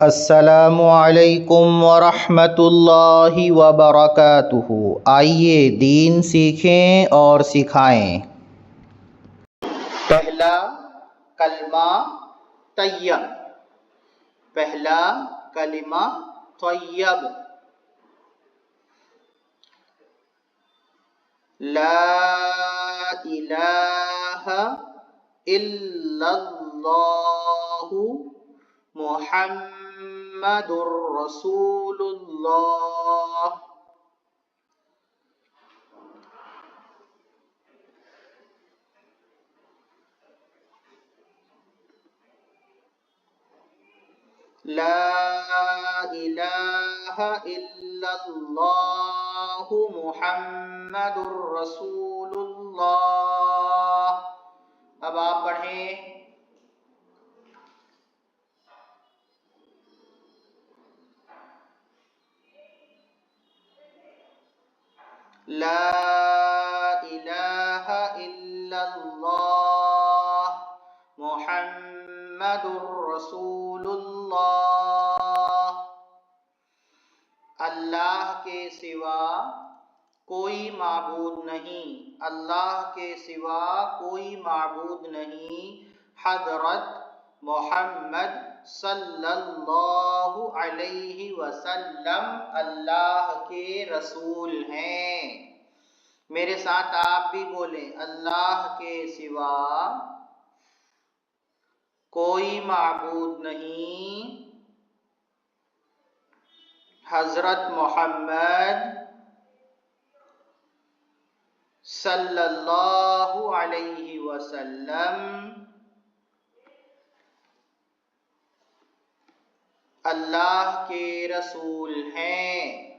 السلام علیکم ورحمۃ اللہ وبرکاتہ۔ آئیے دین سیکھیں اور سکھائیں۔ پہلا کلمہ طیب، پہلا کلمہ طیب، لا الہ الا اللہ محمد رسول اللہ۔ لا الہ الا اللہ محمد رسول اللہ۔ اب آپ پڑھیں۔ لا الہ الا اللہ محمد رسول اللہ۔ اللہ کے سوا کوئی معبود نہیں، اللہ کے سوا کوئی معبود نہیں، حضرت محمد صلی اللہ علیہ وسلم اللہ کے رسول ہیں۔ میرے ساتھ آپ بھی بولیں، اللہ کے سوا کوئی معبود نہیں، حضرت محمد صلی اللہ علیہ وسلم اللہ کے رسول ہیں۔